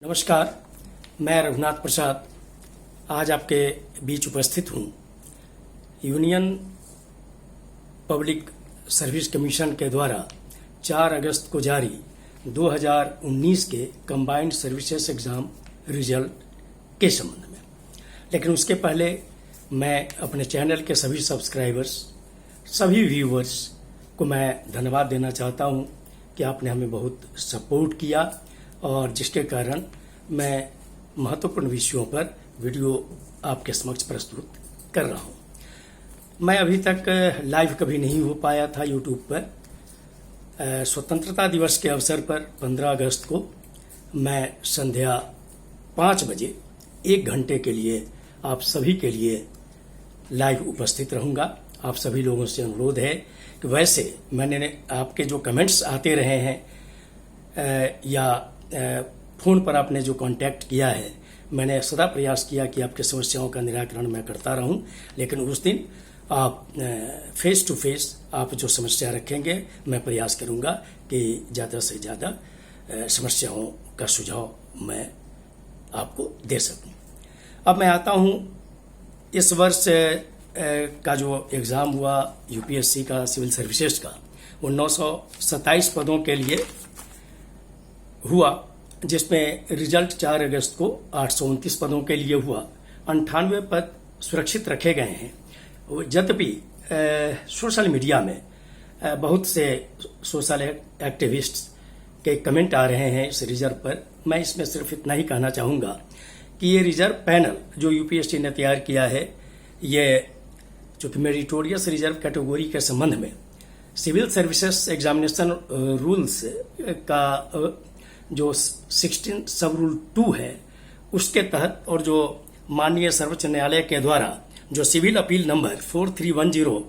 नमस्कार, मैं रघुनाथ प्रसाद आज आपके बीच उपस्थित हूँ। यूनियन पब्लिक सर्विस कमीशन के द्वारा 4 अगस्त को जारी 2019 के कंबाइंड सर्विसेज एग्ज़ाम रिजल्ट के संबंध में। लेकिन उसके पहले मैं अपने चैनल के सभी सब्सक्राइबर्स, सभी व्यूअर्स को मैं धन्यवाद देना चाहता हूँ कि आपने हमें बहुत सपोर्ट किया और जिसके कारण मैं महत्वपूर्ण विषयों पर वीडियो आपके समक्ष प्रस्तुत कर रहा हूं। मैं अभी तक लाइव कभी नहीं हो पाया था यूट्यूब पर। स्वतंत्रता दिवस के अवसर पर 15 अगस्त को मैं संध्या 5 बजे 1 घंटे के लिए आप सभी के लिए लाइव उपस्थित रहूंगा। आप सभी लोगों से अनुरोध है कि वैसे मैंने आपके जो कमेंट्स आते रहे हैं या फोन पर आपने जो कांटेक्ट किया है, मैंने सदा प्रयास किया कि आपके समस्याओं का निराकरण मैं करता रहूं। लेकिन उस दिन आप फेस टू फेस आप जो समस्या रखेंगे, मैं प्रयास करूंगा कि ज़्यादा से ज़्यादा समस्याओं का सुझाव मैं आपको दे सकूं। अब मैं आता हूं, इस वर्ष का जो एग्ज़ाम हुआ यूपीएससी का सिविल सर्विसेज का, वो 927 पदों के लिए हुआ, जिसमें रिजल्ट 4 अगस्त को 829 पदों के लिए हुआ। 98 पद सुरक्षित रखे गए हैं। यद्यपि सोशल मीडिया में बहुत से सोशल एक्टिविस्ट्स के कमेंट आ रहे हैं इस रिजर्व पर। मैं इसमें सिर्फ इतना ही कहना चाहूँगा कि ये रिजर्व पैनल जो यूपीएससी ने तैयार किया है, ये चूँकि मेरिटोरियस रिजर्व कैटेगरी के संबंध में सिविल सर्विसेज एग्जामिनेशन रूल्स का जो 16 सब रूल 2 है, उसके तहत और जो माननीय सर्वोच्च न्यायालय के द्वारा जो सिविल अपील नंबर 4310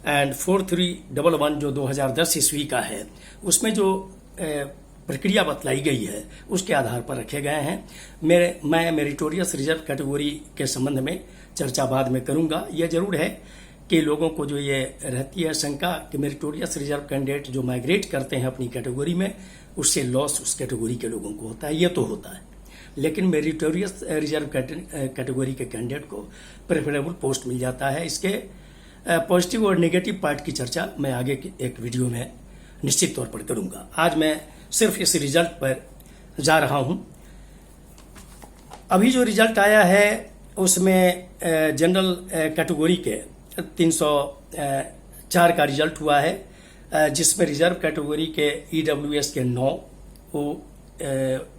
एंड 4311 जो 2010 ईस्वी का है, उसमें जो प्रक्रिया बतलाई गई है उसके आधार पर रखे गए हैं। मैं मेरिटोरियस रिजर्व कैटेगरी के संबंध में चर्चा बाद में करूंगा। यह जरूर है कि लोगों को जो ये रहती है शंका कि मेरिटोरियस रिजर्व कैंडिडेट जो माइग्रेट करते हैं अपनी कैटेगरी में, उससे लॉस उस कैटेगरी के लोगों को होता है। ये तो होता है, लेकिन मेरिटोरियस रिजर्व कैटेगरी के कैंडिडेट को प्रेफरेबल पोस्ट मिल जाता है। इसके पॉजिटिव और नेगेटिव पार्ट की चर्चा मैं आगे की एक वीडियो में निश्चित तौर पर करूंगा। आज मैं सिर्फ इस रिजल्ट पर जा रहा हूं। अभी जो रिजल्ट आया है उसमें जनरल कैटेगरी के 304 का रिजल्ट हुआ है, जिसमें रिजर्व कैटेगरी के ईडब्ल्यूएस के 9,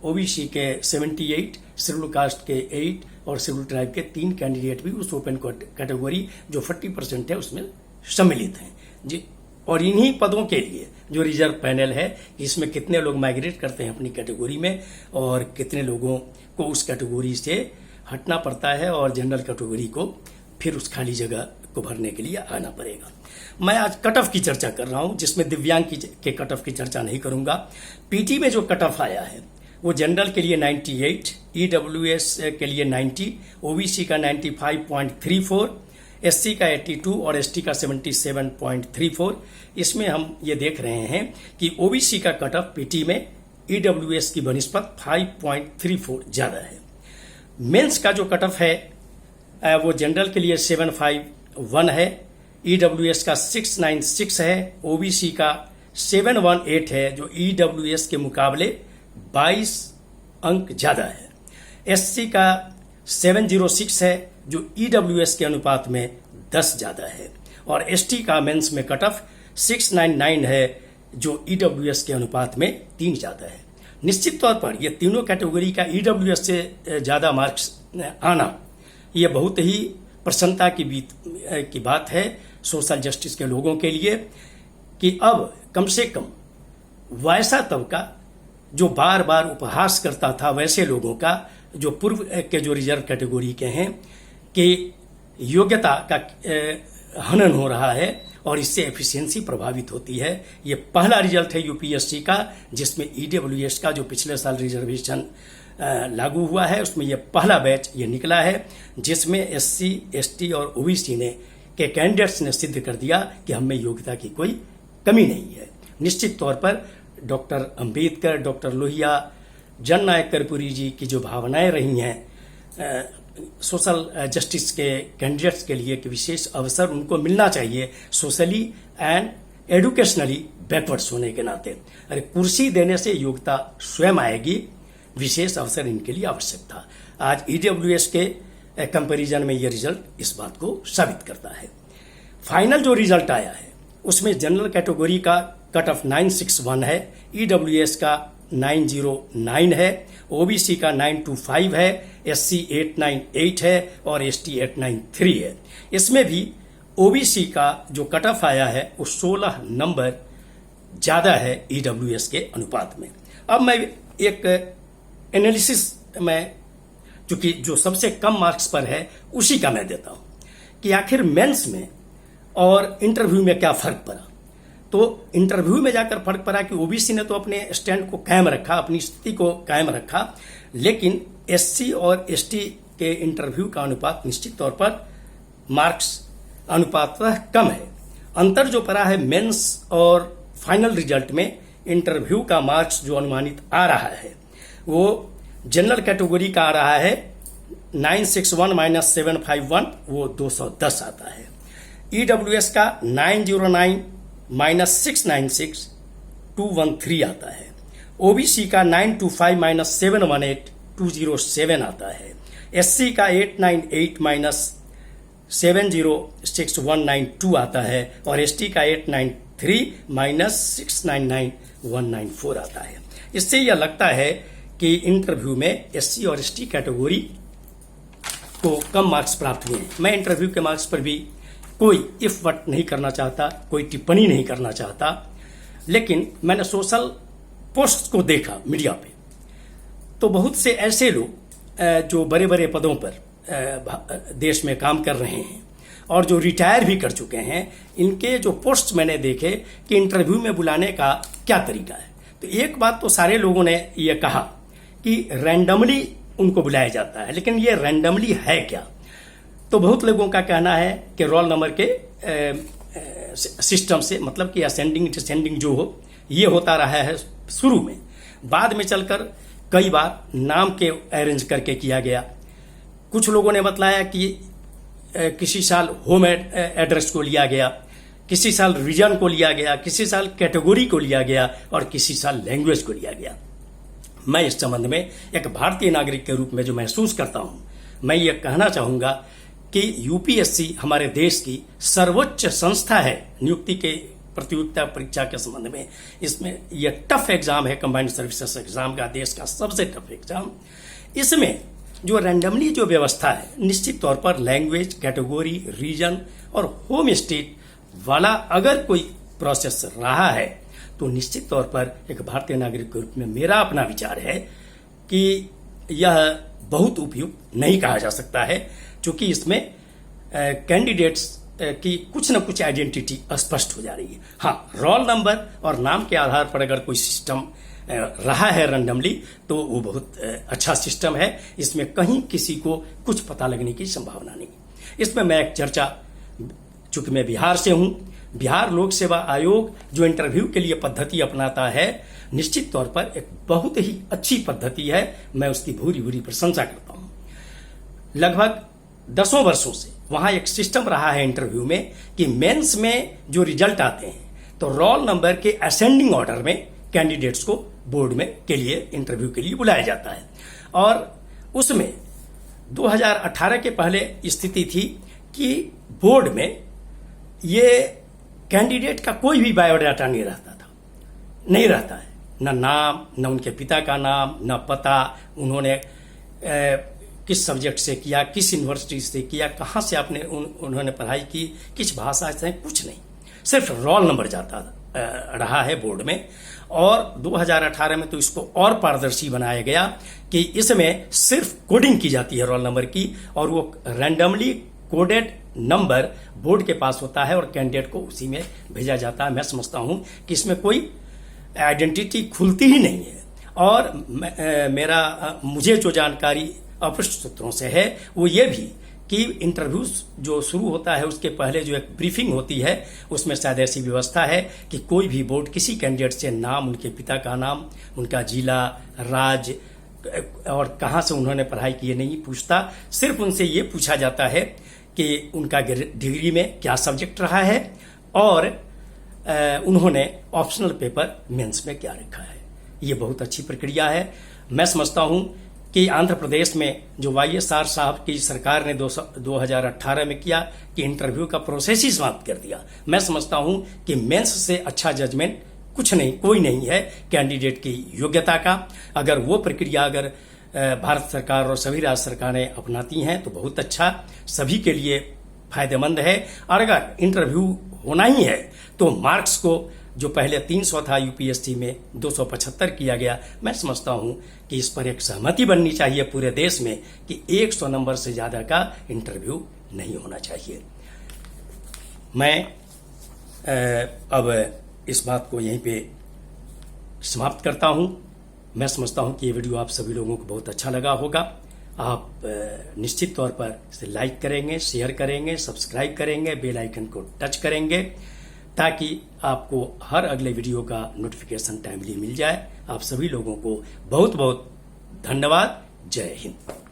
ओबीसी के 78, शेड्यूल कास्ट के 8 और शेड्यूल ट्राइब के 3 कैंडिडेट भी उस ओपन कैटेगरी जो 40% है उसमें सम्मिलित हैं जी। और इन्हीं पदों के लिए जो रिजर्व पैनल है, इसमें कितने लोग माइग्रेट करते हैं अपनी कैटेगरी में और कितने लोगों को उस कैटेगरी से हटना पड़ता है और जनरल कैटेगरी को फिर उस खाली जगह को भरने के लिए आना पड़ेगा। मैं आज कट ऑफ की चर्चा कर रहा हूं, जिसमें दिव्यांग के कट ऑफ की चर्चा नहीं करूंगा। पीटी में जो कट ऑफ आया है वो जनरल के लिए 98, ईडब्ल्यूएस के लिए 90, ओबीसी का 95.34, एससी का 82 और एसटी का 77.34। इसमें हम ये देख रहे हैं कि ओबीसी का कट ऑफ पीटी में ईडब्ल्यूएस की बनिस्पत 5.34 ज्यादा है। मेंस का जो कट ऑफ है वो जनरल के लिए 751 है, ईडब्ल्यूएस का 696 है, ओबीसी का 718 है जो ईडब्ल्यूएस के मुकाबले 22 अंक ज्यादा है, एससी का 706 है जो ईडब्ल्यूएस के अनुपात में 10 ज्यादा है, और एसटी का मेंस में कट ऑफ 699 है जो ईडब्ल्यूएस के अनुपात में 3 ज्यादा है। निश्चित तौर पर ये तीनों कैटेगरी का ईडब्ल्यूएस से ज्यादा मार्क्स आना ये बहुत ही प्रसन्नता की बात है सोशल जस्टिस के लोगों के लिए कि अब कम से कम वैसा तबका जो बार बार उपहास करता था, वैसे लोगों का जो पूर्व के जो रिजर्व कैटेगरी के हैं कि योग्यता का हनन हो रहा है और इससे एफिशिएंसी प्रभावित होती है। ये पहला रिजल्ट है यूपीएससी का जिसमें ईडब्ल्यूएस का जो पिछले साल रिजर्वेशन लागू हुआ है उसमें यह पहला बैच ये निकला है, जिसमें एससी, एसटी और ओबीसी के कैंडिडेट्स ने सिद्ध कर दिया कि हमें योग्यता की कोई कमी नहीं है। निश्चित तौर पर डॉक्टर अंबेडकर, डॉक्टर लोहिया जननायक कर्पूरी जी की जो भावनाएं रही हैं सोशल जस्टिस के कैंडिडेट्स के लिए कि विशेष अवसर उनको मिलना चाहिए सोशली एंड एडुकेशनली बैकवर्ड्स होने के नाते। अरे कुर्सी देने से योग्यता स्वयं आएगी, विशेष अवसर इनके लिए आवश्यक था। आज ईडब्ल्यूएस के कंपैरिजन में ये रिजल्ट इस बात को साबित करता है। फाइनल जो रिजल्ट आया है उसमें जनरल कैटेगरी का कट ऑफ 961 है, ईडब्ल्यूएस का 909 है, ओबीसी का 925 है, एससी 898 है और एसटी 893 है। इसमें भी ओबीसी का जो कट ऑफ आया है वो 16 नंबर ज्यादा है ईडब्ल्यूएस के अनुपात में। अब मैं एक एनालिसिस में, चूंकि जो सबसे कम मार्क्स पर है उसी का मैं देता हूं कि आखिर मेंस में और इंटरव्यू में क्या फर्क पड़ा। तो इंटरव्यू में जाकर फर्क पड़ा कि ओबीसी ने तो अपने स्टैंड को कायम रखा, अपनी स्थिति को कायम रखा, लेकिन एससी और एसटी के इंटरव्यू का अनुपात निश्चित तौर पर मार्क्स अनुपात कम है। अंतर जो पड़ा है मेंस और फाइनल रिजल्ट में, इंटरव्यू का मार्क्स जो अनुमानित आ रहा है वो जनरल कैटेगरी का आ रहा है 961 माइनस 751, वो 210 आता है। ईडब्ल्यूएस का 909 माइनस 696 213 आता है। ओबीसी का 925 माइनस 718 207 आता है। एससी का 898 माइनस 706 आता है और एसटी का 893 माइनस 699 194 आता है। इससे यह लगता है कि इंटरव्यू में एससी और एसटी कैटेगरी को कम मार्क्स प्राप्त हुए हैं। मैं इंटरव्यू के मार्क्स पर भी कोई इफ वट नहीं करना चाहता, कोई टिप्पणी नहीं करना चाहता, लेकिन मैंने सोशल पोस्ट को देखा मीडिया पे, तो बहुत से ऐसे लोग जो बड़े बड़े पदों पर देश में काम कर रहे हैं और जो रिटायर भी कर चुके हैं, इनके जो पोस्ट मैंने देखे कि इंटरव्यू में बुलाने का क्या तरीका है। तो एक बात तो सारे लोगों ने ये कहा कि रैंडमली उनको बुलाया जाता है, लेकिन ये रैंडमली है क्या? तो बहुत लोगों का कहना है कि रोल नंबर के सिस्टम से, मतलब कि असेंडिंग डिसेंडिंग जो हो ये होता रहा है शुरू में, बाद में चलकर कई बार नाम के अरेंज करके किया गया। कुछ लोगों ने बतलाया कि किसी साल होम एड्रेस को लिया गया, किसी साल रीजन को लिया गया, किसी साल कैटेगरी को लिया गया और किसी साल लैंग्वेज को लिया गया। मैं इस संबंध में एक भारतीय नागरिक के रूप में जो महसूस करता हूं, मैं ये कहना चाहूंगा कि यूपीएससी हमारे देश की सर्वोच्च संस्था है नियुक्ति के प्रतियोगिता परीक्षा के संबंध में। इसमें यह टफ एग्जाम है, कंबाइंड सर्विसेज एग्जाम का देश का सबसे टफ एग्जाम। इसमें जो रैंडमली जो व्यवस्था है, निश्चित तौर पर लैंग्वेज, कैटेगरी, रीजन और होम स्टेट वाला अगर कोई प्रोसेस रहा है तो निश्चित तौर पर एक भारतीय नागरिक के रूप में मेरा अपना विचार है कि यह बहुत उपयुक्त नहीं कहा जा सकता है, क्योंकि इसमें कैंडिडेट्स की कुछ न कुछ आइडेंटिटी स्पष्ट हो जा रही है। हाँ, रोल नंबर और नाम के आधार पर अगर कोई सिस्टम रहा है रैंडमली तो वो बहुत अच्छा सिस्टम है, इसमें कहीं किसी को कुछ पता लगने की संभावना नहीं। इसमें मैं एक चर्चा, चूंकि मैं बिहार से हूं, बिहार लोक सेवा आयोग जो इंटरव्यू के लिए पद्धति अपनाता है, निश्चित तौर पर एक बहुत ही अच्छी पद्धति है, मैं उसकी भूरी भूरी प्रशंसा करता हूं। लगभग 10 वर्षों से वहां एक सिस्टम रहा है इंटरव्यू में कि मेंस में जो रिजल्ट आते हैं तो रोल नंबर के असेंडिंग ऑर्डर में कैंडिडेट्स को बोर्ड में के लिए इंटरव्यू के लिए बुलाया जाता है। और उसमें 2018 के पहले स्थिति थी कि बोर्ड में ये कैंडिडेट का कोई भी बायोडाटा नहीं रहता है, न नाम, न उनके पिता का नाम, न पता, उन्होंने किस सब्जेक्ट से किया, किस यूनिवर्सिटी से किया, कहाँ से आपने उन्होंने पढ़ाई की, किस भाषा से, कुछ नहीं, सिर्फ रोल नंबर जाता रहा है बोर्ड में। और 2018 में तो इसको और पारदर्शी बनाया गया कि इसमें सिर्फ कोडिंग की जाती है रोल नंबर की, और वो रैंडमली कोडेड नंबर बोर्ड के पास होता है और कैंडिडेट को उसी में भेजा जाता है। मैं समझता हूं कि इसमें कोई आइडेंटिटी खुलती ही नहीं है। और मुझे जो जानकारी अपृष्ट सूत्रों से है वो ये भी कि इंटरव्यू जो शुरू होता है उसके पहले जो एक ब्रीफिंग होती है, उसमें शायद ऐसी व्यवस्था है कि कोई भी बोर्ड किसी कैंडिडेट से नाम, उनके पिता का नाम, उनका जिला, राज्य और कहाँ से उन्होंने पढ़ाई की नहीं पूछता। सिर्फ उनसे ये पूछा जाता है कि उनका डिग्री में क्या सब्जेक्ट रहा है और उन्होंने ऑप्शनल पेपर मेंस में क्या रखा है। ये बहुत अच्छी प्रक्रिया है। मैं समझता हूं कि आंध्र प्रदेश में जो YSR साहब की सरकार ने 2018 में किया कि इंटरव्यू का प्रोसेस ही समाप्त कर दिया। मैं समझता हूं कि मेंस से अच्छा जजमेंट कुछ नहीं, कोई नहीं है कैंडिडेट की योग्यता का। अगर वो प्रक्रिया अगर भारत सरकार और सभी राज्य सरकारें अपनाती हैं तो बहुत अच्छा, सभी के लिए फायदेमंद है। और अगर इंटरव्यू होना ही है तो मार्क्स को जो पहले 300 था यूपीएससी में 275 किया गया, मैं समझता हूं कि इस पर एक सहमति बननी चाहिए पूरे देश में कि 100 नंबर से ज्यादा का इंटरव्यू नहीं होना चाहिए। मैं अब इस बात को यहीं पे समाप्त करता हूं। मैं समझता हूं कि ये वीडियो आप सभी लोगों को बहुत अच्छा लगा होगा। आप निश्चित तौर पर इसे लाइक करेंगे, शेयर करेंगे, सब्सक्राइब करेंगे, बेल आइकन को टच करेंगे ताकि आपको हर अगले वीडियो का नोटिफिकेशन टाइमली मिल जाए। आप सभी लोगों को बहुत बहुत धन्यवाद। जय हिंद।